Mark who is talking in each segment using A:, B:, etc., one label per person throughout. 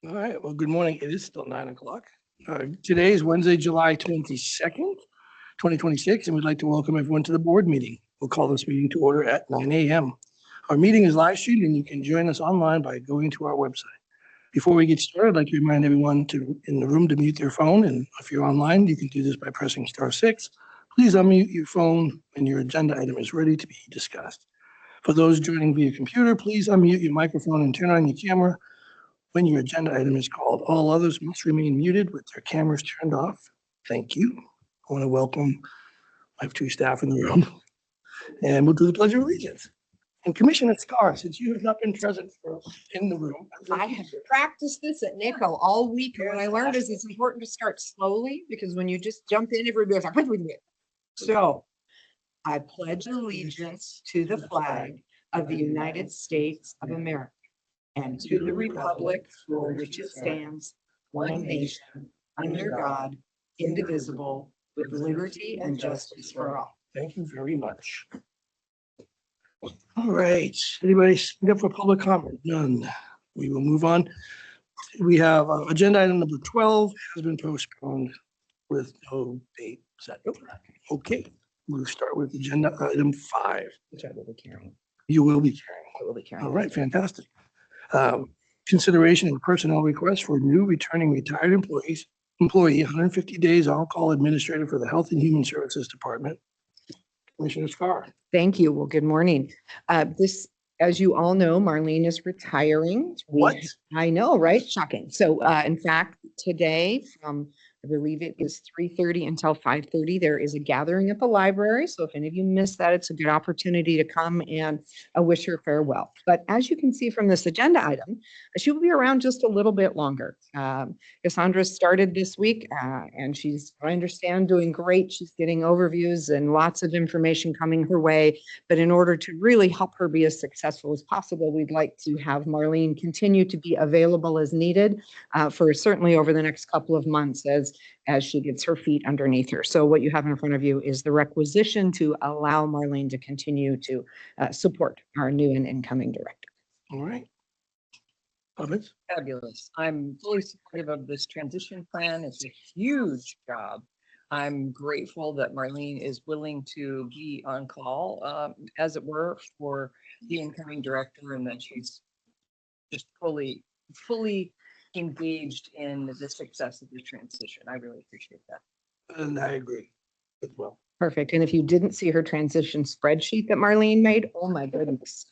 A: All right, well, good morning. It is still 9 o'clock. Today is Wednesday, July 22nd, 2026, and we'd like to welcome everyone to the board meeting. We'll call this meeting to order at 9 a.m. Our meeting is live streamed and you can join us online by going to our website. Before we get started, I'd like to remind everyone in the room to mute their phone, and if you're online, you can do this by pressing *6. Please unmute your phone when your agenda item is ready to be discussed. For those joining via computer, please unmute your microphone and turn on your camera when your agenda item is called. All others must remain muted with their cameras turned off. Thank you. I want to welcome my two staff in the room, and we'll do the Pledge of Allegiance. And Commissioner Scar, since you have not been present in the room.
B: I have practiced this at NACO all week, and what I learned is it's important to start slowly, because when you just jump in, everybody's like, "What?" So I pledge allegiance to the flag of the United States of America and to the republic for which it stands, one nation, under God, indivisible, with liberty and justice for all.
A: Thank you very much. All right, anybody stand up for public comment? None. We will move on. We have agenda item number 12 has been postponed with no date set. Okay, we'll start with agenda item 5.
B: Which I will be carrying.
A: You will be carrying.
B: I will be carrying.
A: All right, fantastic. Consideration of personnel request for new returning retired employee, 150 days on-call administrator for the Health and Human Services Department. Commissioner Scar.
B: Thank you. Well, good morning. This, as you all know, Marlene is retiring.
A: What?
B: I know, right? Shocking. So, in fact, today from, I believe it is 3:30 until 5:30, there is a gathering at the library. So if any of you missed that, it's a good opportunity to come and wish her farewell. But as you can see from this agenda item, she will be around just a little bit longer. Cassandra started this week and she's, I understand, doing great. She's getting overviews and lots of information coming her way. But in order to really help her be as successful as possible, we'd like to have Marlene continue to be available as needed for certainly over the next couple of months as she gets her feet underneath her. So what you have in front of you is the requisition to allow Marlene to continue to support our new and incoming director.
A: All right. Comments?
C: Fabulous. I'm fully supportive of this transition plan. It's a huge job. I'm grateful that Marlene is willing to be on call, as it were, for the incoming director, and that she's just fully engaged in the success of the transition. I really appreciate that.
A: And I agree as well.
B: Perfect. And if you didn't see her transition spreadsheet that Marlene made, oh my goodness.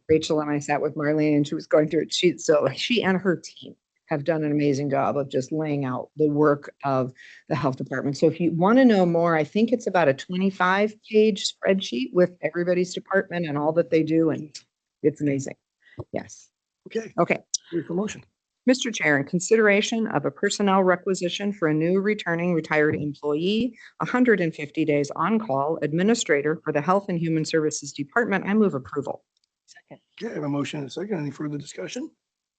B: Rachel and I sat with Marlene and she was going through it. So she and her team have done an amazing job of just laying out the work of the health department. So if you want to know more, I think it's about a 25-page spreadsheet with everybody's department and all that they do. And it's amazing. Yes.
A: Okay.
B: Okay.
A: Ready for motion.
B: Mr. Chair, in consideration of a personnel requisition for a new returning retired employee, 150 days on-call administrator for the Health and Human Services Department, I move approval.
C: Second.
A: Okay, I have a motion and a second. Any further discussion?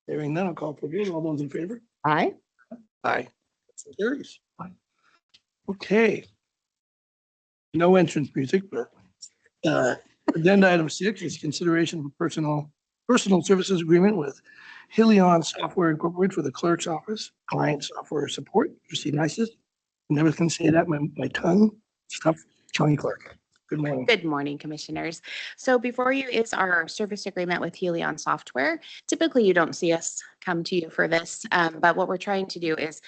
A: Hearing none, I'll call for the vote. All those in favor?
B: Aye.
A: Aye. So carries. Okay. No entrance music, but agenda item 6 is consideration of a personal services agreement with Helion Software Incorporated for the clerk's office, client software support. You see nicest. Never can say that. My tongue. Stuff. County clerk. Good morning.
D: Good morning, commissioners. So before you is our service agreement with Helion Software. Typically, you don't see us come to you for this, but what we're trying to do is,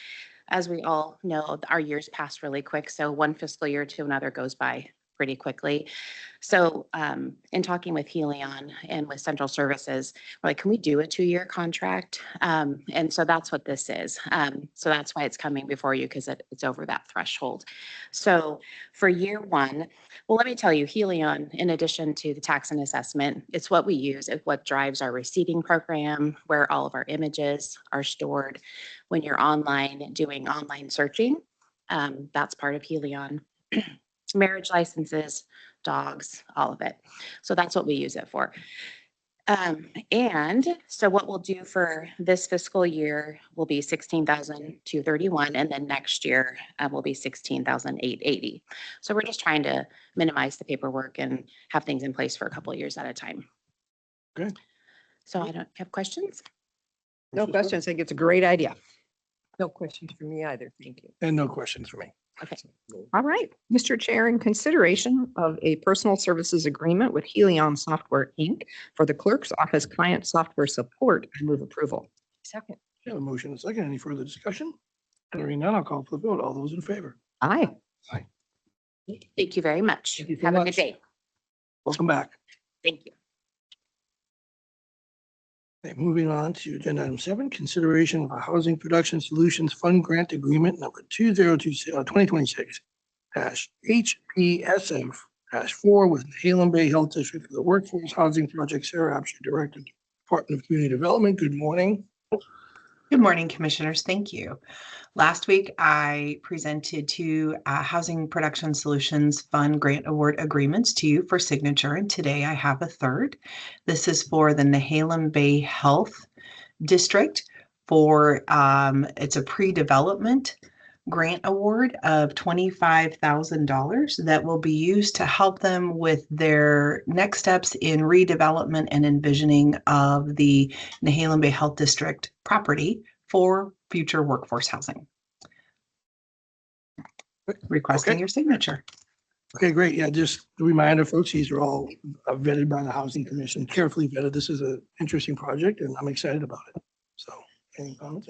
D: as we all know, our years pass really quick. So one fiscal year to another goes by pretty quickly. So in talking with Helion and with Central Services, we're like, can we do a 2-year contract? And so that's what this is. So that's why it's coming before you, because it's over that threshold. So for year 1, well, let me tell you, Helion, in addition to the tax and assessment, it's what we use. It's what drives our receiving program, where all of our images are stored. When you're online doing online searching, that's part of Helion. Marriage licenses, dogs, all of it. So that's what we use it for. And so what we'll do for this fiscal year will be $16,231, and then next year will be $16,880. So we're just trying to minimize the paperwork and have things in place for a couple of years at a time.
A: Okay.
D: So I don't have questions.
B: No questions. I think it's a great idea.
C: No questions for me either. Thank you.
A: And no questions for me.
B: Okay. All right, Mr. Chair, in consideration of a personal services agreement with Helion Software, Inc. for the clerk's office client software support, I move approval.
C: Second.
A: We have a motion and a second. Any further discussion? Hearing none, I'll call for the vote. All those in favor?
B: Aye.
D: Thank you very much.
A: Thank you so
D: Have a
A: much.
D: good day.
A: Welcome back.
D: Thank you.
A: Okay, moving on to agenda item 7, consideration of a Housing Production Solutions Fund Grant Agreement number 2026 HPSF 4 with Halem Bay Health District for the Workforce Housing Project. Sarah Absher, Director, Department of Community Development. Good morning.
E: Good morning, Commissioners. Thank you. Last week, I presented two Housing Production Solutions Fund Grant Award agreements to you for signature, and today I have a third. This is for the Nehalem Bay Health District for, it's a pre-development grant award of $25,000 that will be used to help them with their next steps in redevelopment and envisioning of the Nehalem Bay Health District property for future workforce housing. Requesting
A: Okay.
E: your signature.
A: Okay, great. Yeah, just a reminder, folks, these are all vetted by the Housing Commission, carefully vetted. This is an interesting project and I'm excited about it. So any comments?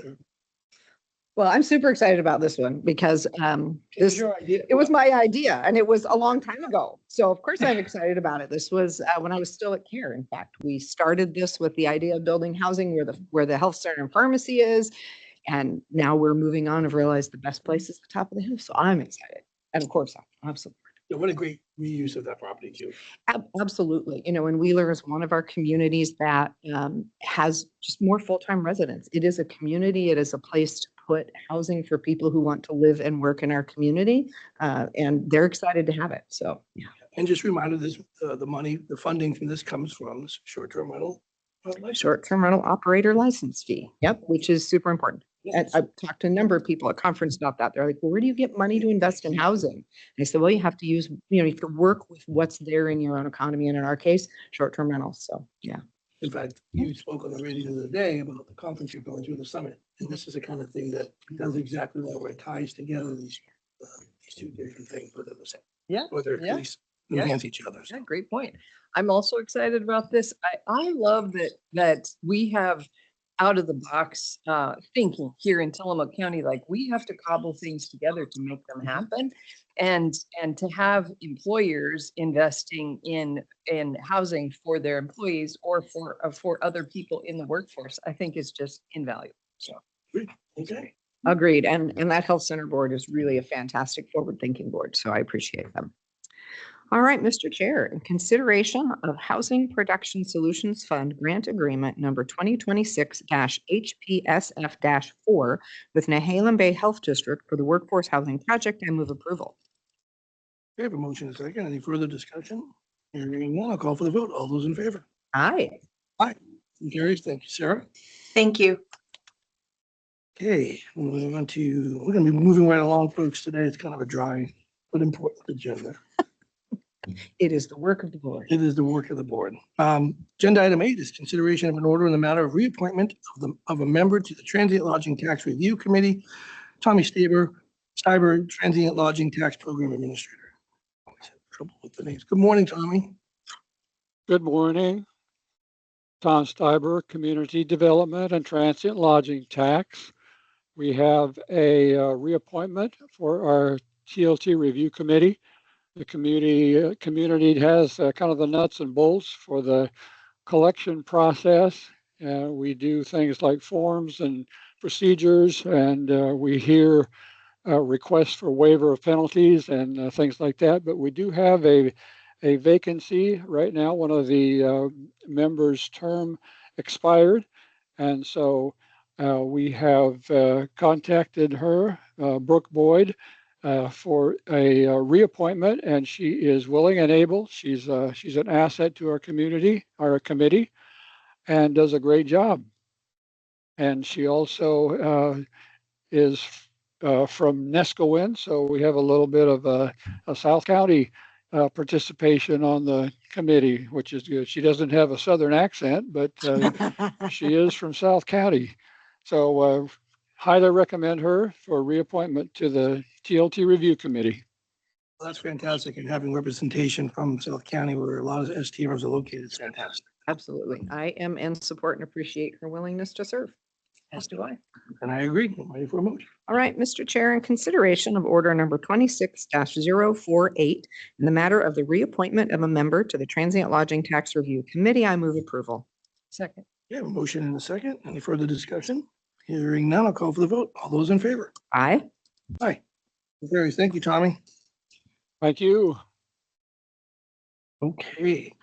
B: Well, I'm super excited about this one because this,
A: your idea?
B: it was my idea and it was a long time ago. So of course I'm excited about it. This was when I was still at CARE. In fact, we started this with the idea of building housing where the health center and pharmacy is. And now we're moving on and realized the best place is the top of the hill. So I'm excited. And of course, I'm support.
A: Yeah, what a great reuse of that property too.
B: Absolutely. You know, and Wheeler is one of our communities that has just more full-time residents. It is a community. It is a place to put housing for people who want to live and work in our community. And they're excited to have it. So, yeah.
A: And just reminder this, the money, the funding from this comes from this short-term rental. License.
B: Short-term rental operator license fee. Yep, which is super important. And I've talked to a number of people at conference about that. They're like, well, where do you get money to invest in housing? And I said, well, you have to use, you have to work with what's there in your own economy. And in our case, short-term rentals. So, yeah.
A: In fact, you spoke on the radio the other day about the conference you're going to, the summit. And this is the kind of thing that does exactly that, where it ties together these two different things within the same.
C: Yeah,
A: Or they're
C: yeah,
A: at least
C: yeah.
A: enhance each other. So
C: Yeah, great point. I'm also excited about this. I love that we have out of the box thinking here in Tillamook County. Like, we have to cobble things together to make them happen, and to have employers investing in housing for their employees or for other people in the workforce, I think is just invaluable. So
A: okay.
B: Agreed. And that health center board is really a fantastic forward-thinking board. So I appreciate them. All right, Mr. Chair, in consideration of Housing Production Solutions Fund Grant Agreement number 2026-HPSF-4 with Nehalem Bay Health District for the Workforce Housing Project, I move approval.
A: We have a motion and a second. Any further discussion? Hearing none, I'll call for the vote. All those in favor?
B: Aye.
A: Carries. Thank you, Sarah.
E: Thank you.
A: Okay, moving on to, we're gonna be moving right along, folks. Today it's kind of a dry but important agenda.
B: It is the work of the board.
A: It is the work of the board. Agenda item 8 is consideration of an order in the matter of reappointment of a member to the Transient Lodging Tax Review Committee, Tommy Steiber, Transient Lodging Tax Program Administrator. Always have trouble with the names. Good morning, Tommy.
F: Good morning. Tom Steiber, Community Development and Transient Lodging Tax. We have a reappointment for our TLT Review Committee. The community has kind of the nuts and bolts for the collection process. We do things like forms and procedures, and we hear requests for waiver of penalties and things like that. But we do have a vacancy right now. One of the members' term expired, and so we have contacted her, Brooke Boyd, for a reappointment, and she is willing and able. She's an asset to our community, our committee, and does a great job. And she also is from Neskowin, so we have a little bit of a South County participation on the committee, which is good. She doesn't have a Southern accent, but she is from South County. So highly recommend her for reappointment to the TLT Review Committee.
A: Well, that's fantastic. And having representation from South County where a lot of STRs are located is fantastic.
B: Absolutely. I am in support and appreciate her willingness to serve.
C: As do I.
A: And I agree. I'm ready for a motion.
B: All right, Mr. Chair, in consideration of order number 26-048, in the matter of the reappointment of a member to the Transient Lodging Tax Review Committee, I move approval.
C: Second.
A: We have a motion and a second. Any further discussion? Hearing none, I'll call for the vote. All those in favor?
B: Aye.
A: Aye. Carries. Thank you, Tommy.
F: Thank you.
A: Okay.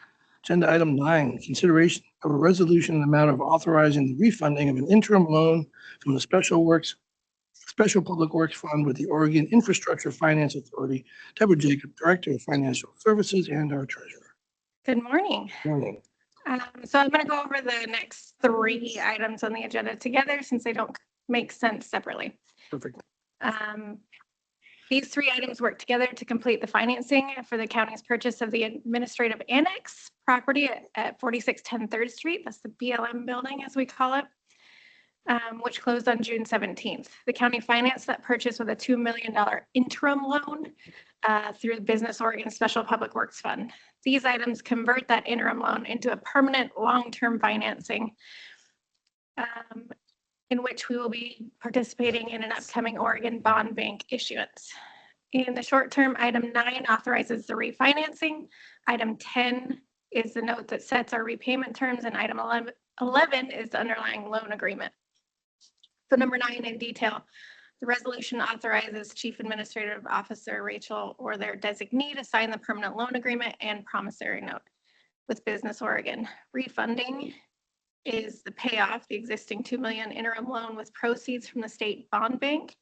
A: Agenda item 9, consideration of a resolution in the matter of authorizing the refunding of an interim loan from the Special Public Works Fund with the Oregon Infrastructure Finance Authority. Deborah Jacob, Director of Financial Services, and our Treasurer.
G: Good morning.
A: Morning.
G: So I'm going to go over the next 3 items on the agenda together since they don't make sense separately.
A: Perfect.
G: These 3 items work together to complete the financing for the county's purchase of the administrative annex property at 4610 3rd Street. That's the BLM building, as we call it, which closed on June 17th. The county financed that purchase with a $2 million interim loan through the Business Oregon Special Public Works Fund. These items convert that interim loan into a permanent long-term financing in which we will be participating in an upcoming Oregon Bond Bank issuance. In the short term, item 9 authorizes the refinancing. Item 10 is the note that sets our repayment terms, and item 11 is the underlying loan agreement. So number 9 in detail, the resolution authorizes Chief Administrative Officer Rachel or their designee to sign the permanent loan agreement and promissory note with Business Oregon. Refunding is the payoff, the existing $2 million interim loan with proceeds from the state bond bank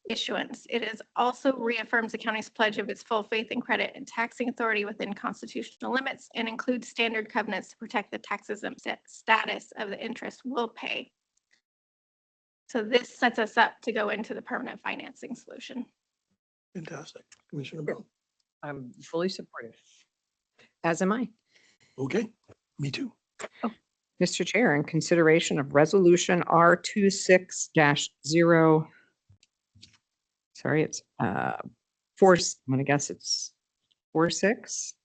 G: issuance. It is also reaffirms the county's pledge of its full faith and credit and taxing authority within constitutional limits and includes standard covenants to protect the tax exempt status of the interest will pay. So this sets us up to go into the permanent financing solution.
A: Fantastic. Commissioner Bell.
C: I'm fully supportive.
B: As am I.
A: Okay. Me too.
B: Mr. Chair, in consideration of resolution R26-0, sorry, it's 4, I'm going to guess it's 46.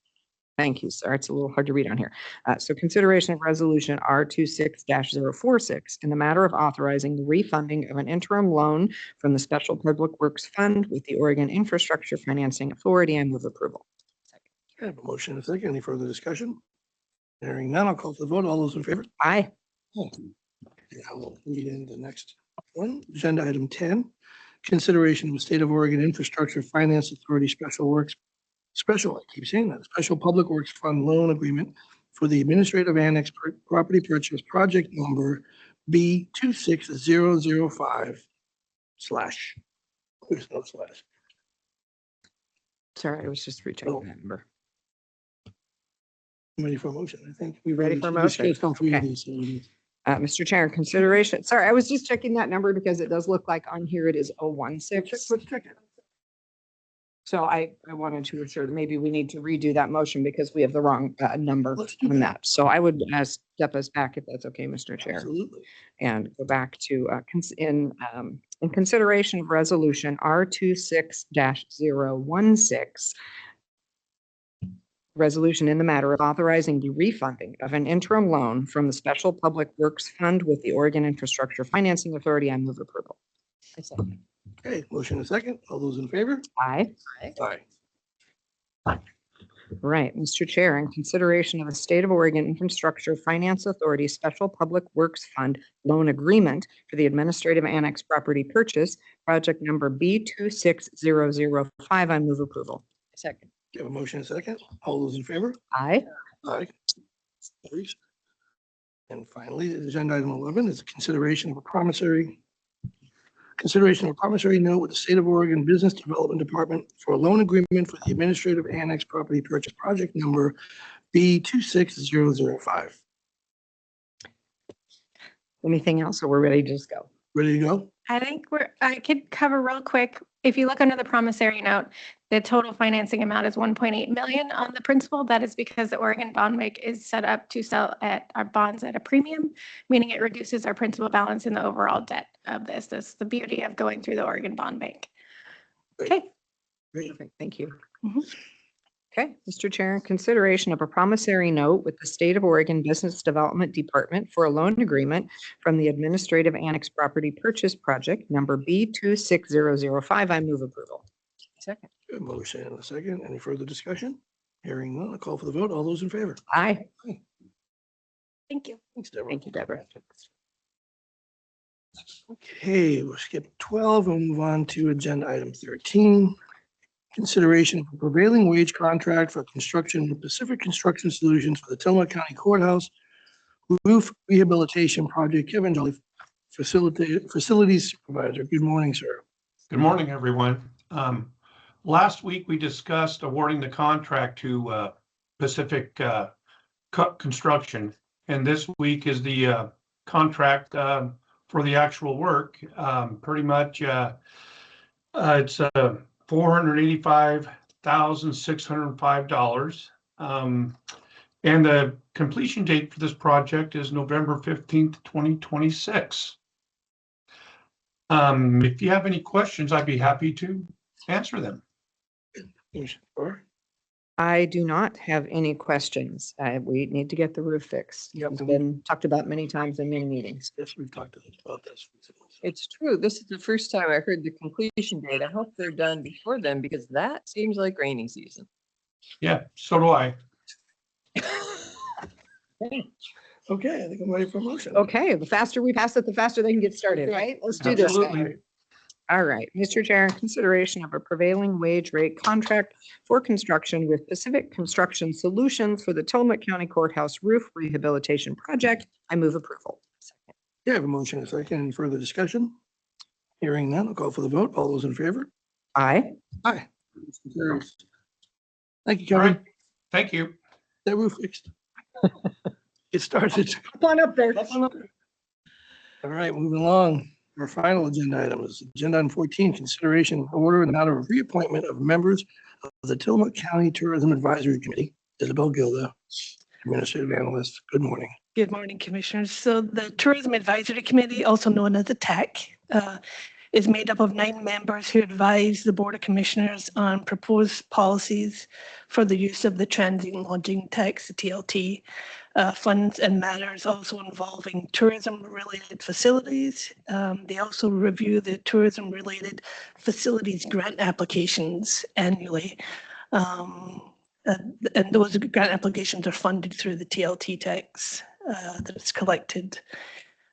B: Thank you, sir. It's a little hard to read on here. So consideration of resolution R26-046 in the matter of authorizing the refunding of an interim loan from the Special Public Works Fund with the Oregon Infrastructure Financing Authority. I move approval.
A: I have a motion and a second. Any further discussion? Hearing none, I'll call for the vote. All those in favor?
B: Aye.
A: Yeah, we'll read into the next one. Agenda item 10, consideration of the State of Oregon Infrastructure Finance Authority I keep saying that, Special Public Works Fund Loan Agreement for the Administrative Annex Property Purchase Project Number B26005 slash. There's no slash.
B: Sorry, I was just rechecking that number.
A: I'm ready for a motion. I think we
B: Ready for a motion? Okay. Mr. Chair, in consideration, sorry, I was just checking that number because it does look like on here it is 016.
A: Let's check it.
B: So I wanted to assure that maybe we need to redo that motion because we have the wrong number
A: Let's do
B: on that. So I would step us back if that's okay, Mr. Chair,
A: Absolutely.
B: and go back to in consideration of resolution R26-016. Resolution in the matter of authorizing the refunding of an interim loan from the Special Public Works Fund with the Oregon Infrastructure Financing Authority. I move approval.
A: Okay, motion and a second. All those in favor?
B: Aye.
A: Aye.
B: Right, Mr. Chair, in consideration of the State of Oregon Infrastructure Finance Authority Special Public Works Fund Loan Agreement for the Administrative Annex Property Purchase, project number B26005, I move approval.
C: Second.
A: You have a motion and a second. All those in favor?
B: Aye.
A: Aye. Carries. And finally, agenda item 11 is a consideration of a promissory note with the State of Oregon Business Development Department for a loan agreement for the Administrative Annex Property Purchase Project Number B26005.
B: Anything else, or we're ready to just go?
A: Ready to go?
G: I think I could cover real quick. If you look under the promissory note, the total financing amount is 1.8 million on the principal. That is because the Oregon Bond Bank is set up to sell at our bonds at a premium, meaning it reduces our principal balance in the overall debt of this. That's the beauty of going through the Oregon Bond Bank. Okay.
B: Perfect, thank you.
G: Mhm.
B: Okay, Mr. Chair, in consideration of a promissory note with the State of Oregon Business Development Department for a loan agreement from the Administrative Annex Property Purchase Project number B26005, I move approval.
C: Second.
A: Good motion and a second. Any further discussion? Hearing none, I'll call for the vote. All those in favor?
B: Aye.
G: Thank you.
A: Thanks, Deborah.
B: Thank you, Deborah.
A: Okay, we'll skip 12 and move on to agenda item 13. Consideration of a prevailing wage contract for construction with Pacific Construction Solutions for the Tillamook County Courthouse roof rehabilitation project. Kevin Jolly, facilities supervisor. Good morning, sir.
H: Good morning, everyone. Last week, we discussed awarding the contract to Pacific Construction, and this week is the contract for the actual work. Pretty much, it's $485,605. And the completion date for this project is November 15th, 2026. If you have any questions, I'd be happy to answer them.
A: Sure.
B: I do not have any questions. We need to get the roof fixed.
A: Yep.
B: It's been talked about many times in many meetings.
A: Yes, we've talked about this.
C: It's true. This is the first time I heard the completion date. I hope they're done before then because that seems like rainy season.
H: Yeah, so do I.
A: Okay, I think I'm ready for a motion.
B: Okay, the faster we pass it, the faster they can get started, right? Let's do this.
H: Absolutely.
B: All right, Mr. Chair, in consideration of a prevailing wage rate contract for construction with Pacific Construction Solutions for the Tillamook County Courthouse roof rehabilitation project, I move approval.
A: Yeah, I have a motion and a second. Any further discussion? Hearing none, I'll call for the vote. All those in favor?
B: Aye.
A: Aye. Motion carries. Thank you,
H: All
A: Kevin.
H: right, thank you.
A: That roof fixed. It started.
B: Come on up there.
A: All right, moving along. Our final agenda item is agenda item 14, consideration order in the matter of reappointment of members of the Tillamook County Tourism Advisory Committee. Isabel Gilda, Administrative Analyst. Good morning.
I: Good morning, Commissioners. So the Tourism Advisory Committee, also known as the TAC, is made up of 9 members who advise the Board of Commissioners on proposed policies for the use of the transient lodging tax, the TLT, funds and matters also involving tourism-related facilities. They also review the tourism-related facilities grant applications annually. And those grant applications are funded through the TLT tax that's collected.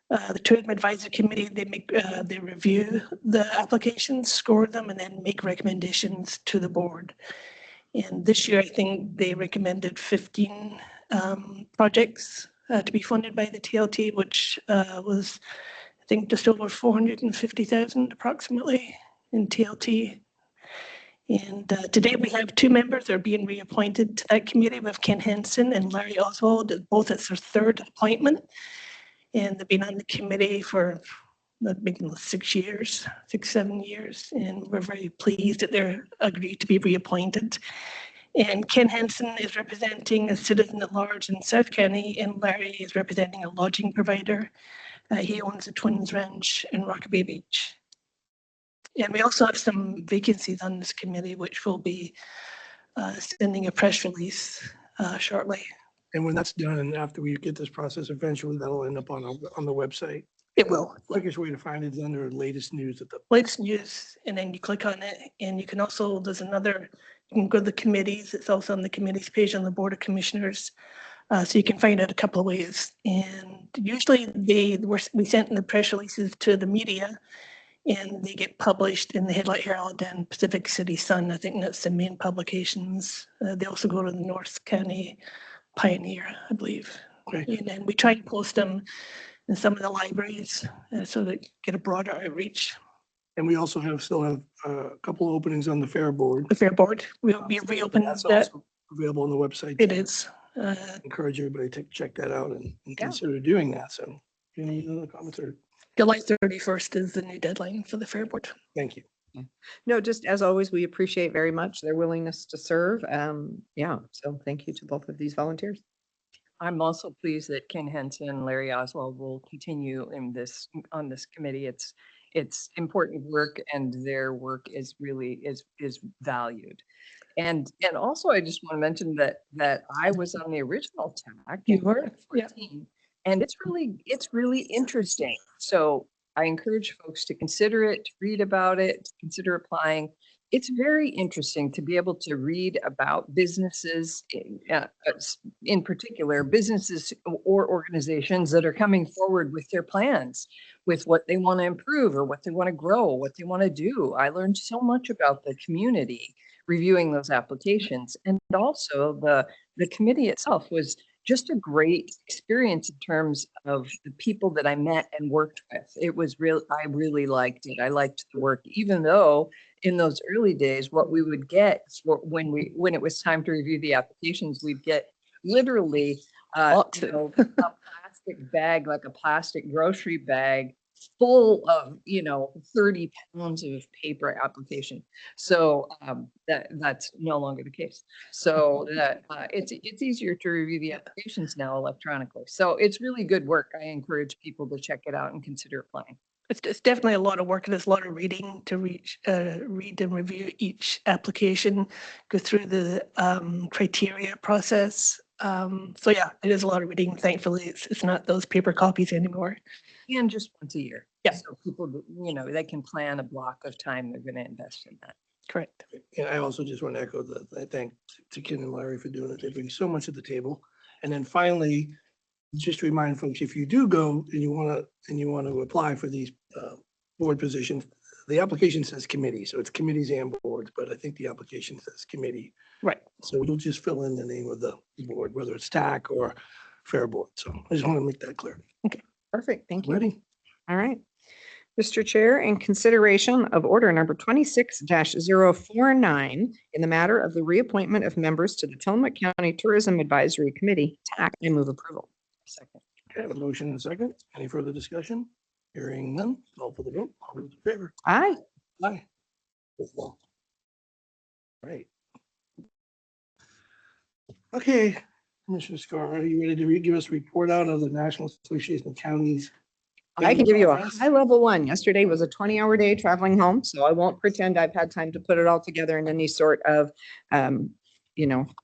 I: The Tourism Advisory Committee, they review the applications, score them, and then make recommendations to the board. And this year, I think they recommended 15 projects to be funded by the TLT, which was, I think, just over 450,000 approximately in TLT. And today we have 2 members that are being reappointed to that committee. We have Ken Henson and Larry Oswald, both as their 3rd appointment. And they've been on the committee for maybe 6 years, 7 years. And we're very pleased that they're agreed to be reappointed. And Ken Henson is representing a citizen at large in South County, and Larry is representing a lodging provider. He owns the Twins Ranch in Rockaway Beach. And we also have some vacancies on this committee, which will be sending a press release shortly.
A: And when that's done and after we get this process, eventually that'll end up on the website.
I: It will.
A: Quickest way to find it is under latest news at the.
I: Latest news, and then you click on it, and you can also, you can go to the committees. It's also on the committees page on the Board of Commissioners. So you can find out a couple of ways. And usually we sent in the press releases to the media, and they get published in the Headlight Herald and Pacific City Sun. I think that's the main publications. They also go to the North County Pioneer, I believe.
A: Okay.
I: And then we try and post them in some of the libraries so that get a broader outreach.
A: And we also still have a couple of openings on the Fair Board.
I: The Fair Board, we'll be reopening
A: That's
I: that.
A: also available on the website.
I: It is.
A: Encourage everybody to check that out and consider doing that. So Any other comments or,
I: July 31st is the new deadline for the Fair Board.
A: thank you.
B: No, just as always, we appreciate very much their willingness to serve. Yeah, so thank you to both of these volunteers.
C: I'm also pleased that Ken Henson, Larry Oswald will continue on this committee. It's important work and their work is really is valued. And also I just want to mention that I was on the original TAC.
I: You
C: in
I: were? Yeah.
C: 2014, and it's really interesting. So I encourage folks to consider it, to read about it, to consider applying. It's very interesting to be able to read about businesses, in particular, businesses or organizations that are coming forward with their plans, with what they want to improve or what they want to grow, what they want to do. I learned so much about the community reviewing those applications. And also the committee itself was just a great experience in terms of the people that I met and worked with. It was I really liked it. I liked the work, even though in those early days, what we would get when it was time to review the applications, we'd get literally a plastic bag, like a plastic grocery bag full of 30 pounds of paper application. So that's no longer the case. So that it's easier to review the applications now electronically. So it's really good work. I encourage people to check it out and consider applying.
I: It's definitely a lot of work and there's a lot of reading to read and review each application, go through the criteria process. So yeah, it is a lot of reading. Thankfully, it's not those paper copies anymore.
C: And just once a year.
I: Yeah.
C: So people, they can plan a block of time they're going to invest in that.
I: Correct.
A: And I also just want to echo the thank to Ken and Larry for doing it. They bring so much to the table. And then finally, just to remind folks, if you do go and you want to apply for these board positions, the application says committee, so it's committees and boards, but I think the application says committee.
I: Right.
A: So you'll just fill in the name of the board, whether it's TAC or Fair Board. So I just want to make that clear.
B: Perfect. Thank you.
A: Ready?
B: All right. Mr. Chair, in consideration of order number 26-049 in the matter of the reappointment of members to the Tillamook County Tourism Advisory Committee, TAC, I move approval.
C: Second.
A: Okay, I have a motion and a second. Any further discussion? Hearing none, call for the vote. All those in favor?
B: Aye.
A: Aye. Right. Okay, Commissioner Scar, are you ready to give us a report out of the National Association of Counties?
B: I can give you a
A: Conference?
B: high-level one. Yesterday was a 20-hour day traveling home, so I won't pretend I've had time to put it all together in any sort of,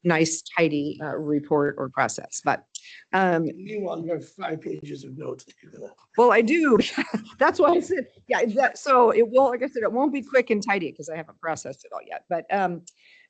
B: nice, tidy report or process. But
A: Meanwhile, you have 5 pages of notes that you're gonna.
B: well, I do. That's why I said, yeah, so it will, like I said, it won't be quick and tidy because I haven't processed it all yet. But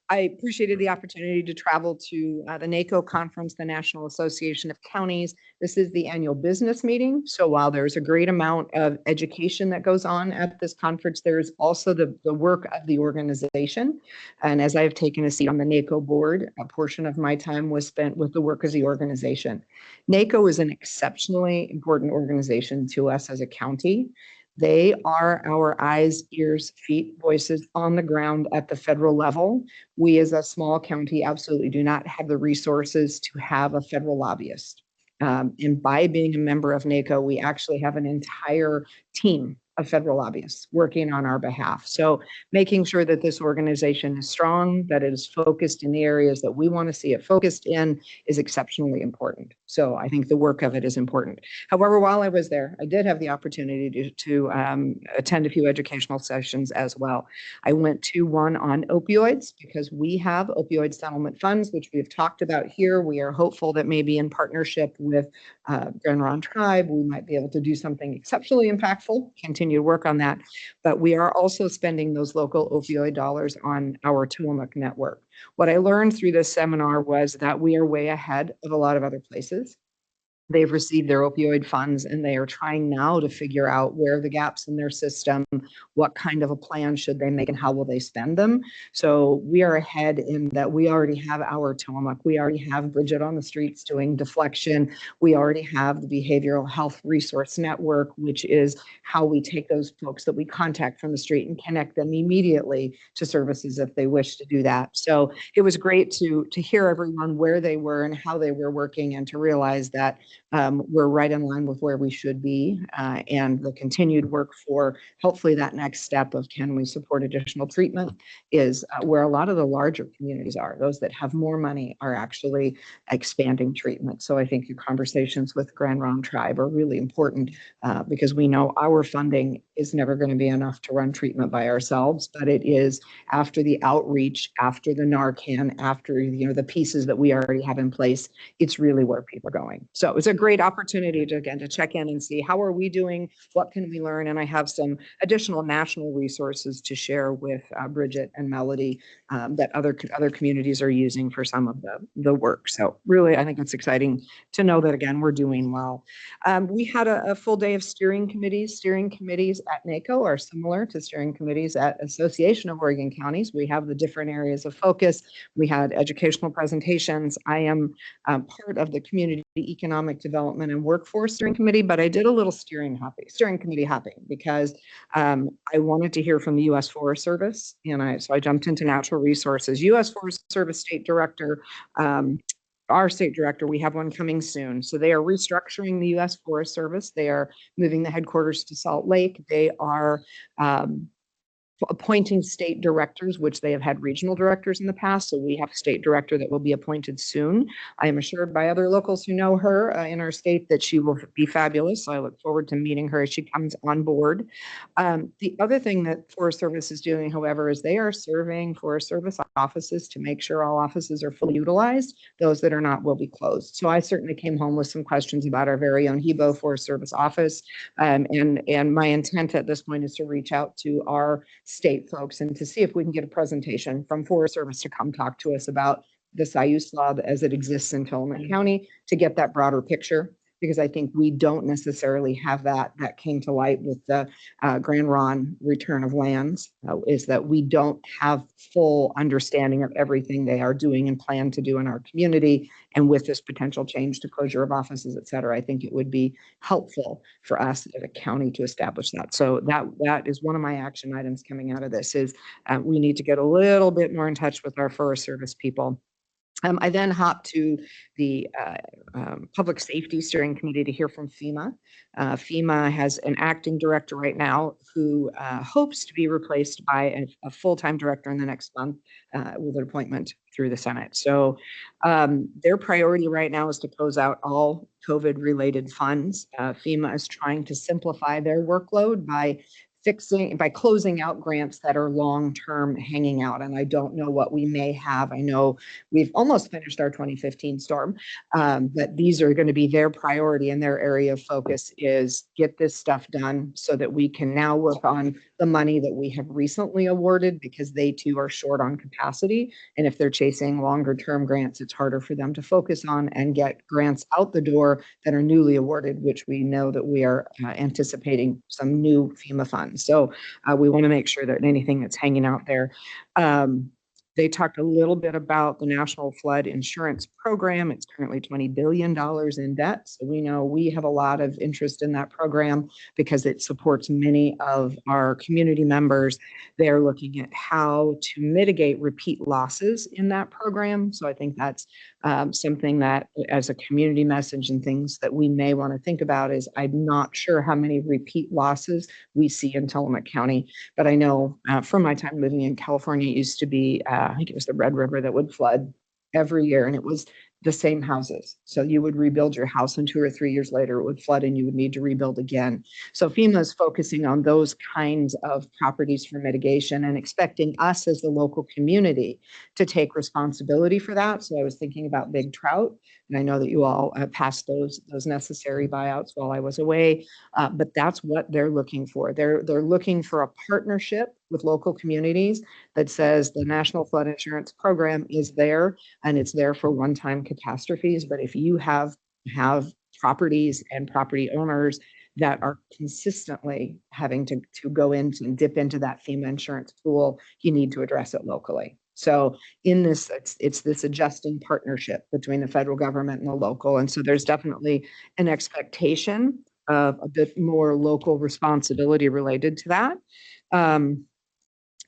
B: I appreciated the opportunity to travel to the NACO conference, the National Association of Counties. This is the annual business meeting. So while there's a great amount of education that goes on at this conference, there's also the work of the organization. And as I've taken a seat on the NACO board, a portion of my time was spent with the work of the organization. NACO is an exceptionally important organization to us as a county. They are our eyes, ears, feet, voices on the ground at the federal level. We as a small county absolutely do not have the resources to have a federal lobbyist. And by being a member of NACO, we actually have an entire team of federal lobbyists working on our behalf. So making sure that this organization is strong, that it is focused in the areas that we want to see it focused in is exceptionally important. So I think the work of it is important. However, while I was there, I did have the opportunity to attend a few educational sessions as well. I went to one on opioids because we have opioid settlement funds, which we have talked about here. We are hopeful that maybe in partnership with Grand Ronde Tribe, we might be able to do something exceptionally impactful, continue to work on that. But we are also spending those local opioid dollars on our Tillamook network. What I learned through this seminar was that we are way ahead of a lot of other places. They've received their opioid funds and they are trying now to figure out where are the gaps in their system, what kind of a plan should they make and how will they spend them. So we are ahead in that we already have our Tillamook. We already have Bridget on the streets doing deflection. We already have the Behavioral Health Resource Network, which is how we take those folks that we contact from the street and connect them immediately to services if they wish to do that. So it was great to hear everyone where they were and how they were working and to realize that we're right in line with where we should be. And the continued work for hopefully that next step of can we support additional treatment is where a lot of the larger communities are. Those that have more money are actually expanding treatment. So I think your conversations with Grand Ronde Tribe are really important because we know our funding is never going to be enough to run treatment by ourselves, but it is after the outreach, after the Narcan, after, you know, the pieces that we already have in place, it's really where people are going. So it's a great opportunity to, again, to check in and see how are we doing, what can we learn, and I have some additional national resources to share with Bridget and Melody that other communities are using for some of the work. So really, I think it's exciting to know that, again, we're doing well. We had a full day of steering committees. Steering committees at NACO are similar to steering committees at Association of Oregon Counties. We have the different areas of focus. We had educational presentations. I am part of the Community Economic Development and Workforce Steering Committee, but I did a little steering committee hopping because I wanted to hear from the U.S. Forest Service, and so I jumped into natural resources. U.S. Forest Service State Director, our state director, we have one coming soon. So they are restructuring the U.S. Forest Service. They are moving the headquarters to Salt Lake. They are appointing state directors, which they have had regional directors in the past. So we have a state director that will be appointed soon. I am assured by other locals who know her in our state that she will be fabulous. So I look forward to meeting her as she comes on board. The other thing that Forest Service is doing, however, is they are serving Forest Service offices to make sure all offices are fully utilized. Those that are not will be closed. So I certainly came home with some questions about our very own Hebo Forest Service office. And my intent at this point is to reach out to our state folks and to see if we can get a presentation from Forest Service to come talk to us about the Sayus law as it exists in Tillamook County to get that broader picture, because I think we don't necessarily have that came to light with the Grand Ronde return of lands, is that we don't have full understanding of everything they are doing and plan to do in our community. And with this potential change to closure of offices, et cetera, I think it would be helpful for us as a county to establish that. So that is one of my action items coming out of this is we need to get a little bit more in touch with our Forest Service people. I then hopped to the Public Safety Steering Committee to hear from FEMA. FEMA has an acting director right now who hopes to be replaced by a full-time director in the next month with an appointment through the Senate. So their priority right now is to close out all COVID-related funds. FEMA is trying to simplify their workload by closing out grants that are long-term hanging out. And I don't know what we may have. I know we've almost finished our 2015 storm, but these are going to be their priority, and their area of focus is get this stuff done so that we can now work on the money that we have recently awarded, because they too are short on capacity. And if they're chasing longer term grants, it's harder for them to focus on and get grants out the door that are newly awarded, which we know that we are anticipating some new FEMA funds. So we want to make sure that anything that's hanging out there. They talked a little bit about the National Flood Insurance Program. It's currently $20 billion in debt. So we know we have a lot of interest in that program because it supports many of our community members. They're looking at how to mitigate repeat losses in that program. So I think that's something that as a community message and things that we may want to think about is I'm not sure how many repeat losses we see in Tillamook County, but I know from my time living in California, it used to be I think it was the Red River that would flood every year, and it was the same houses. So you would rebuild your house, and 2 or 3 years later it would flood and you would need to rebuild again. So FEMA is focusing on those kinds of properties for mitigation and expecting us as the local community to take responsibility for that. So I was thinking about big trout, and I know that you all passed those necessary buyouts while I was away, but that's what they're looking for. They're looking for a partnership with local communities that says the National Flood Insurance Program is there, and it's there for one-time catastrophes. But if you have properties and property owners that are consistently having to go into and dip into that FEMA insurance pool, you need to address it locally. So in this, it's this adjusting partnership between the federal government and the local. And so there's definitely an expectation of a bit more local responsibility related to that.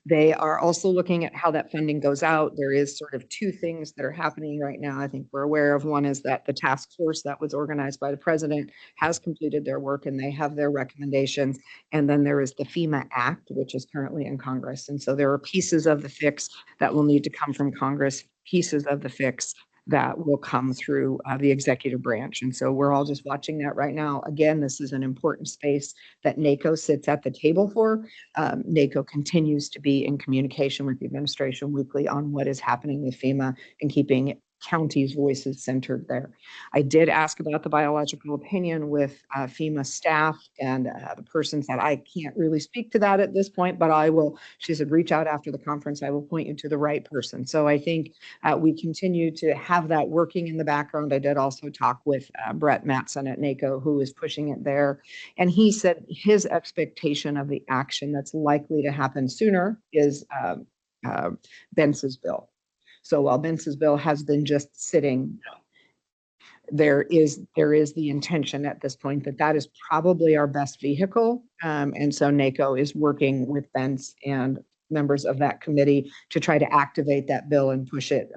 B: They are also looking at how that funding goes out. There is sort of two things that are happening right now. I think we're aware of. One is that the task force that was organized by the president has completed their work and they have their recommendations. And then there is the FEMA Act, which is currently in Congress. And so there are pieces of the fix that will need to come from Congress, pieces of the fix that will come through the executive branch. And so we're all just watching that right now. Again, this is an important space that NACO sits at the table for. NACO continues to be in communication with the administration weekly on what is happening with FEMA and keeping counties' voices centered there. I did ask about the biological opinion with FEMA staff and the person said, I can't really speak to that at this point, but I will, she said, reach out after the conference. I will point you to the right person. So I think we continue to have that working in the background. I did also talk with Brett Mattson at NACO, who is pushing it there. And he said his expectation of the action that's likely to happen sooner is Bence's bill. So while Bence's bill has been just sitting, there is the intention at this point that that is probably our best vehicle. And so NACO is working with Bence and members of that committee to try to activate that bill and push it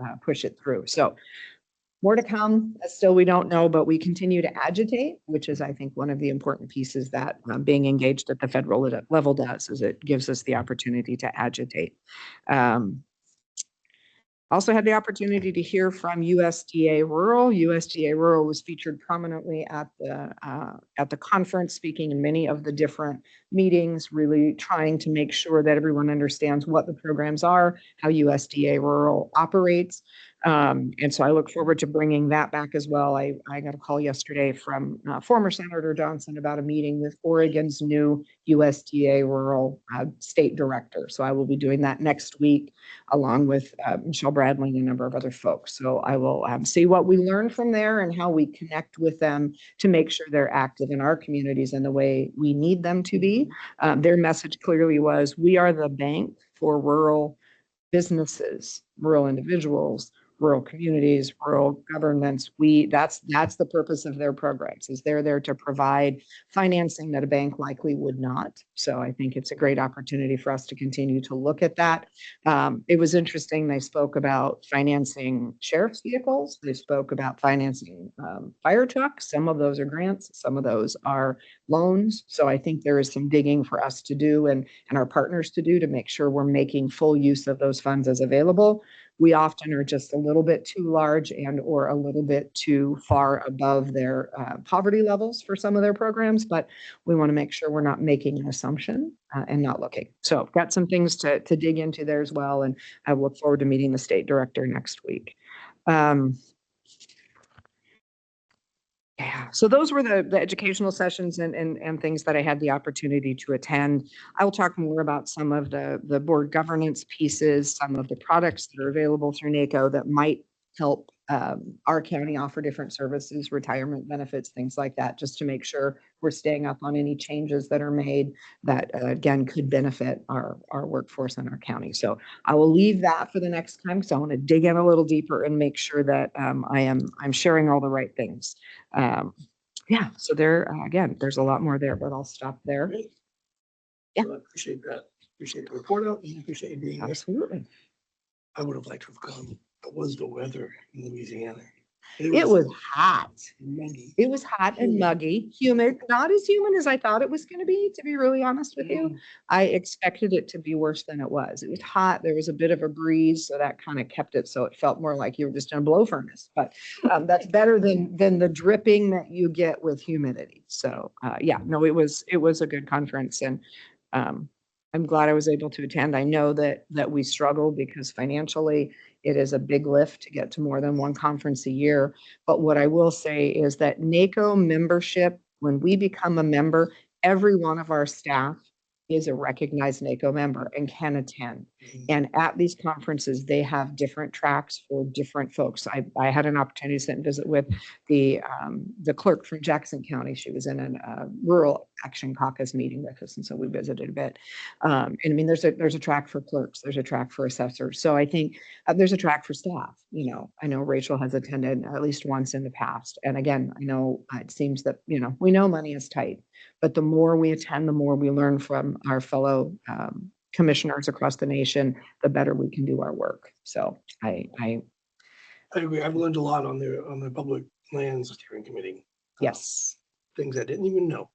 B: through. So more to come. Still, we don't know, but we continue to agitate, which is, I think, one of the important pieces that being engaged at the federal level does, is it gives us the opportunity to agitate. Also had the opportunity to hear from USDA Rural. USDA Rural was featured prominently at the conference, speaking in many of the different meetings, really trying to make sure that everyone understands what the programs are, how USDA Rural operates. And so I look forward to bringing that back as well. I got a call yesterday from former Senator Johnson about a meeting with Oregon's new USDA Rural State Director. So I will be doing that next week, along with Michelle Bradley and a number of other folks. So I will see what we learn from there and how we connect with them to make sure they're active in our communities in the way we need them to be. Their message clearly was, we are the bank for rural businesses, rural individuals, rural communities, rural governments. That's the purpose of their programs, is they're there to provide financing that a bank likely would not. So I think it's a great opportunity for us to continue to look at that. It was interesting. They spoke about financing sheriff's vehicles. They spoke about financing fire trucks. Some of those are grants. Some of those are loans. So I think there is some digging for us to do and our partners to do to make sure we're making full use of those funds as available. We often are just a little bit too large and or a little bit too far above their poverty levels for some of their programs, but we want to make sure we're not making an assumption and not looking. So got some things to dig into there as well, and I look forward to meeting the state director next week. Yeah, so those were the educational sessions and things that I had the opportunity to attend. I will talk more about some of the board governance pieces, some of the products that are available through NACO that might help our county offer different services, retirement benefits, things like that, just to make sure we're staying up on any changes that are made that, again, could benefit our workforce in our county. So I will leave that for the next time, because I want to dig in a little deeper and make sure that I'm sharing all the right things. Yeah, so there, again, there's a lot more there, but I'll stop there.
A: Great.
B: Yeah.
A: Well, I appreciate that. Appreciate the report out and appreciate you being here.
B: Absolutely.
A: I would have liked to have gone. What was the weather in Louisiana?
B: It was hot.
A: muggy.
B: It was hot and muggy, humid, not as humid as I thought it was going to be really honest with you. I expected it to be worse than it was. It was hot. There was a bit of a breeze, so that kind of kept it so it felt more like you were just in a blow furnace. But that's better than the dripping that you get with humidity. So yeah, no, it was a good conference, and I'm glad I was able to attend. I know that we struggle because financially it is a big lift to get to more than one conference a year. But what I will say is that NACO membership, when we become a member, every one of our staff is a recognized NACO member and can attend. And at these conferences, they have different tracks for different folks. I had an opportunity to sit and visit with the clerk from Jackson County. She was in a rural action caucus meeting with us, and so we visited a bit. And I mean, there's a track for clerks, there's a track for assessors. So I think there's a track for staff. You know, I know Rachel has attended at least once in the past. And again, I know it seems that, you know, we know money is tight, but the more we attend, the more we learn from our fellow commissioners across the nation, the better we can do our work. So I
A: I agree. I've learned a lot on the Public Lands Steering Committee.
B: yes,
A: Things I didn't even know.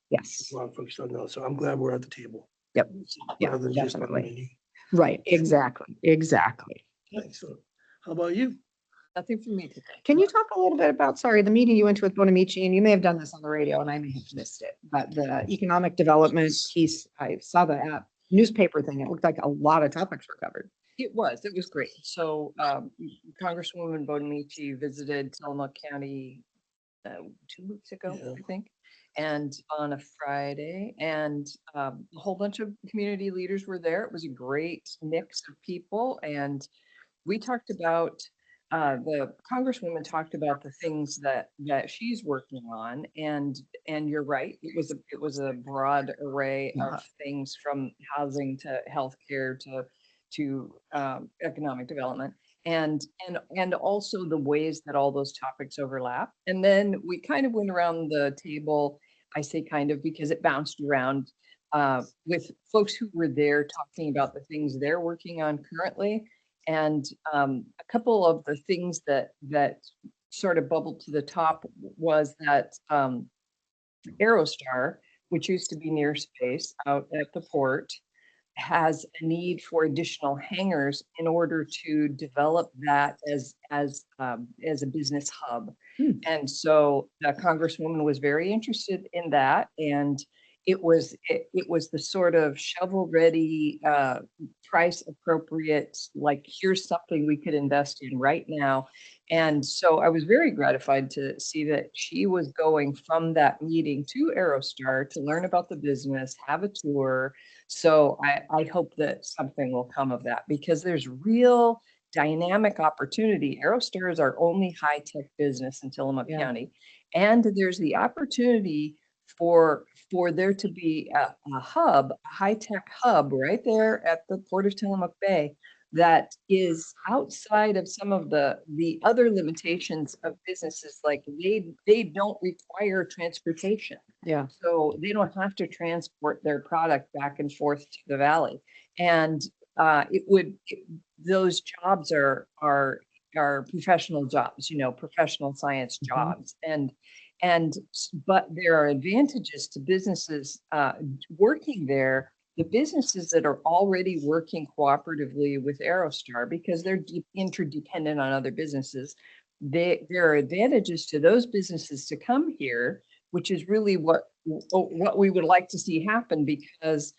B: yes,
A: A lot of folks don't know. So I'm glad we're at the table.
B: Yep. Yeah,
A: Rather than just on the
B: definitely.
A: menu.
B: right, exactly.
A: Excellent. How about you?
C: Nothing for me today.
B: Can you talk a little bit about, sorry, the meeting you went to with Bonamici, and you may have done this on the radio and I may have missed it, but the economic development piece, I saw the newspaper thing. It looked like a lot of topics were covered.
C: It was great. So Congresswoman Bonamici visited Tillamook County 2 weeks ago,
A: Yeah.
C: I think, and on a Friday, and a whole bunch of community leaders were there. It was a great mix of people, and we talked about the Congresswoman talked about the things that she's working on, and you're right, it was a broad array of things from housing to healthcare to economic development, and also the ways that all those topics overlap. And then we kind of went around the table. I say kind of because it bounced around with folks who were there talking about the things they're working on currently. And a couple of the things that sort of bubbled to the top was that Aerostar, which used to be Near Space out at the port, has a need for additional hangars in order to develop that as a business hub. And so the Congresswoman was very interested in that, and it was the sort of shovel-ready, price appropriate, like, here's something we could invest in right now. And so I was very gratified to see that she was going from that meeting to Aerostar to learn about the business, have a tour. So I hope that something will come of that, because there's real dynamic opportunity. Aerostar is our only high-tech business in Tillamook County. And there's the opportunity for there to be a hub, a high-tech hub right there at the Port of Tillamook Bay that is outside of some of the other limitations of businesses. Like they don't require transportation.
B: Yeah.
C: So they don't have to transport their product back and forth to the valley. And those jobs are professional jobs, professional science jobs. But there are advantages to businesses working there, the businesses that are already working cooperatively with Aerostar, because they're interdependent on other businesses. There are advantages to those businesses to come here, which is really what we would like to see happen, because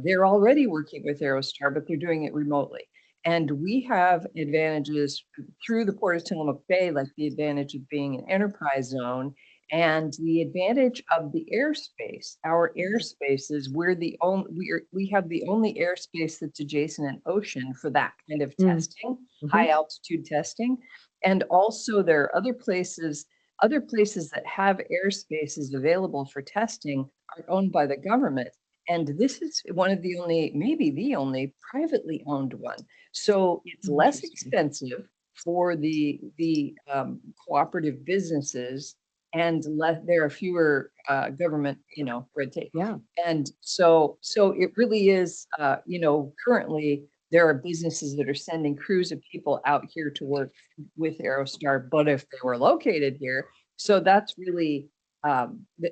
C: they're already working with Aerostar, but they're doing it remotely. And we have advantages through the Port of Tillamook Bay, like the advantage of being an enterprise zone, and the advantage of the airspace. Our airspace is we have the only airspace that's adjacent an ocean for that kind of testing, high altitude testing. And also there are other places that have airspaces available for testing are owned by the government. And this is one of the only, maybe the only privately owned one. So it's less expensive for the cooperative businesses, and there are fewer government, red tape.
B: Yeah.
C: And so it really is, currently there are businesses that are sending crews of people out here to work with Aerostar, but if they were located here, so that's really,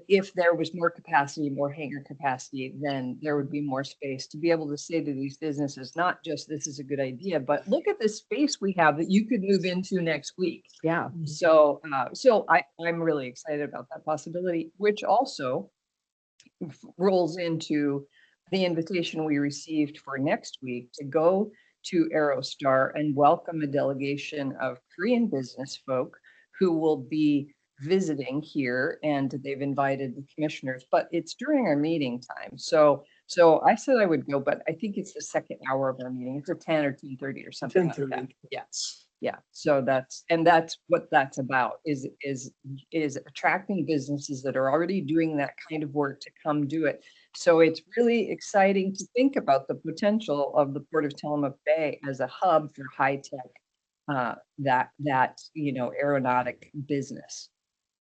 C: if there was more capacity, more hangar capacity, then there would be more space to be able to say to these businesses, not just this is a good idea, but look at this space we have that you could move into next week.
B: Yeah.
C: So I'm really excited about that possibility, which also rolls into the invitation we received for next week to go to Aerostar and welcome a delegation of Korean business folk who will be visiting here, and they've invited the commissioners, but it's during our meeting time. So I said I would go, but I think it's the second hour of our meeting. It's at 10 or 10:30 or something like that.
A: 10:30.
C: Yes. Yeah. So that's what that's about, is attracting businesses that are already doing that kind of work to come do it. So it's really exciting to think about the potential of the Port of Tillamook Bay as a hub for high tech, aeronautic business.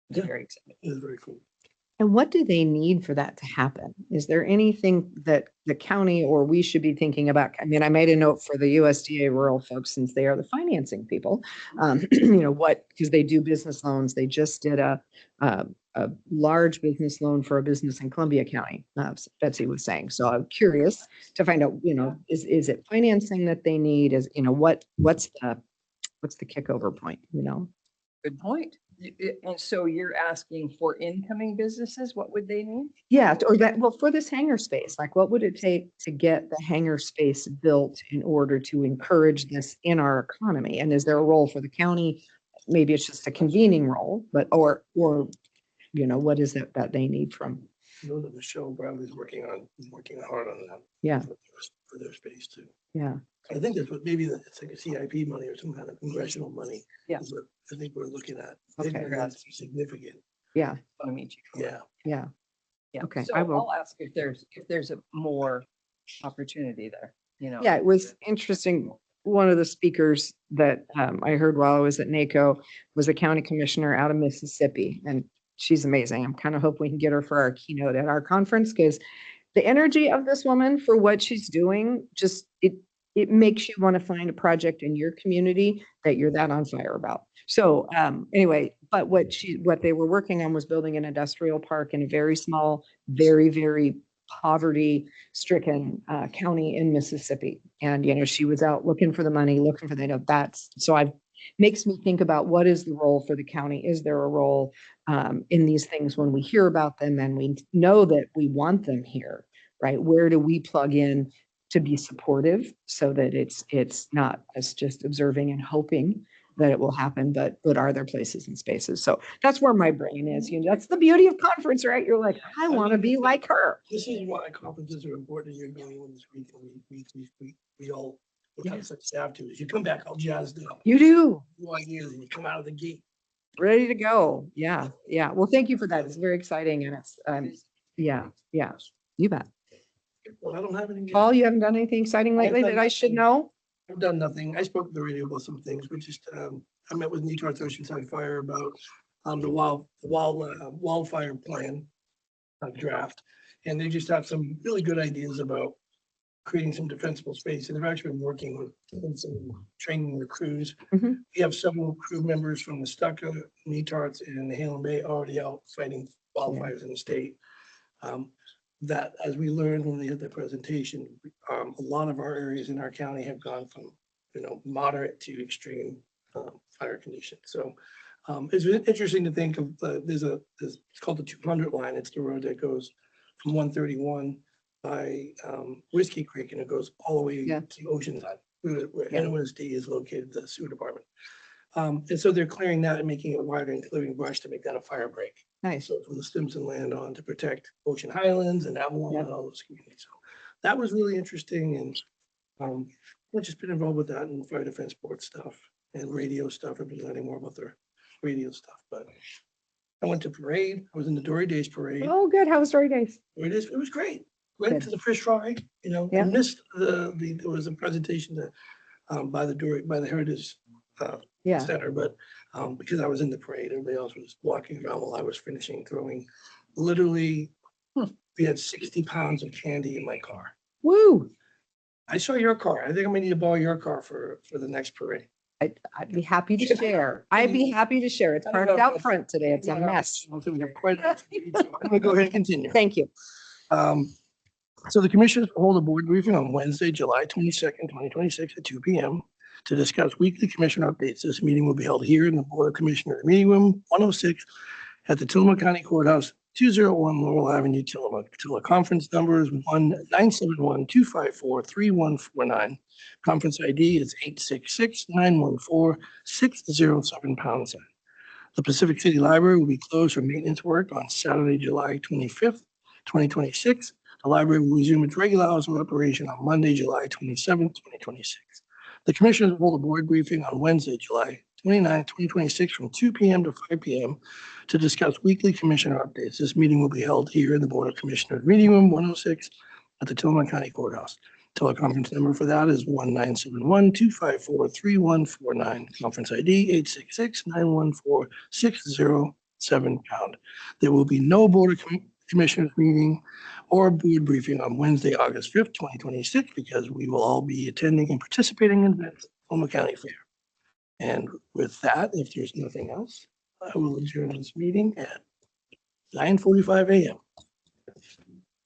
C: It's
A: Yeah.
C: very exciting.
A: It's very cool.
B: And what do they need for that to happen? Is there anything that the county or we should be thinking about? I mean, I made a note for the USDA rural folks since they are the financing people. Because they do business loans. They just did a large business loan for a business in Columbia County, Betsy was saying. So I'm curious to find out, is it financing that they need? What's the kickover point,
C: Good point. And so you're asking for incoming businesses, what would they need?
B: Yeah, well, for this hangar space, like what would it take to get the hangar space built in order to encourage this in our economy? And is there a role for the county? Maybe it's just a convening role, but, or, what is it that they need from?
A: I know that Michelle Bradley's working hard on that.
B: Yeah.
A: For their space too.
B: Yeah.
A: I think that's what, maybe it's like a CIP money or some kind of congressional money.
C: Yeah.
A: is what I think we're looking at.
B: Okay.
A: I think that's significant.
B: Yeah,
C: Want to meet you.
A: Yeah.
B: yeah.
C: Yeah.
B: Okay,
C: So
B: I will.
C: I'll ask if there's a more opportunity there,
B: Yeah, it was interesting. One of the speakers that I heard while I was at NACO was a county commissioner out of Mississippi, and she's amazing. I'm kind of hoping we can get her for our keynote at our conference, because the energy of this woman for what she's doing, just it makes you want to find a project in your community that you're that on fire about. So anyway, but what they were working on was building an industrial park in a very small, very, very poverty stricken county in Mississippi. And, she was out looking for the money, looking for makes me think about what is the role for the county? Is there a role in these things when we hear about them and we know that we want them here, right? Where do we plug in to be supportive so that it's not us just observing and hoping that it will happen, but are there places and spaces? So that's where my brain is. That's the beauty of conference, right? You're like, I want to be like her.
A: This is why conferences are important. You're going in this week and we all have such staff to is you come back all jazzed up.
B: You do.
A: And you come out of the gate.
B: Ready to go. Yeah. Yeah. Well, thank you for that. It's very exciting. And it's, yeah. You bet.
A: Well, I don't have anything.
B: Paul, you haven't done anything exciting lately that I should know?
A: I've done nothing. I spoke to the radio about some things, but just, I met with Netarts Oceanside Fire about the wildfire plan draft. And they just have some really good ideas about creating some defensible space. And they've actually been working with some training their crews.
B: Mhm.
A: We have several crew members from the Stucca, Netarts, and the Halem Bay already out fighting wildfires in the state. That, as we learned when they had the presentation, a lot of our areas in our county have gone from, moderate to extreme fire conditions. So it's interesting to think of, it's called the 200 line. It's the road that goes from 131 by Whiskey Creek, and it goes all the way to Oceanside, where NOSD is located, the sewer department. And so they're clearing that and making it wider and clearing brush to make that a fire break.
B: Nice.
A: So from the Stimson land on to protect Ocean Highlands and Avalon and all those communities. So that was really interesting. And I've just been involved with that and fire defense board stuff and radio stuff. I've been learning more about their radio stuff. But I went to parade. I was in the Dory Days parade.
B: Oh, good. How was Story Days?
A: It was great. Went to the fish fry,
B: Yeah.
A: I missed there was a presentation by the Heritage
B: Yeah.
A: Center, but because I was in the parade, everybody else was walking around while I was finishing throwing. Literally, we had 60 pounds of candy in my car.
B: Woo.
A: I saw your car. I think I'm gonna need to borrow your car for the next parade.
B: I'd be happy to share. I'd be happy to share. It's parked out front today. It's a mess.
A: I think we have quite enough to eat, so I'm gonna go ahead and continue.
B: Thank you.
A: So the commissioners will hold a board briefing on Wednesday, July 22nd, 2026 at 2 p.m. to discuss weekly commissioner updates. This meeting will be held here in the Board of Commissioners Meeting Room 106 at the Tillamook County Courthouse, 201 Laurel Avenue, Tillamook. The conference number is 1-971-254-3149. Conference ID is 866-914-607#. The Pacific City Library will be closed for maintenance work on Saturday, July 25th, 2026. The library will resume its regular hours of operation on Monday, July 27th, 2026. The commissioners will hold a board briefing on Wednesday, July 29th, 2026 from 2 p.m. to 5 p.m. to discuss weekly commissioner updates. This meeting will be held here in the Board of Commissioners Meeting Room 106 at the Tillamook County Courthouse. Teleconference number for that is 1-971-254-3149. Conference ID 866-914-6007#. £7. There will be no Board of Commissioners meeting or board briefing on Wednesday, August 5th, 2026, because we will all be attending and participating in the Oklahoma County Fair. And with that, if there's nothing else, I will adjourn this meeting at 9:45 a.m.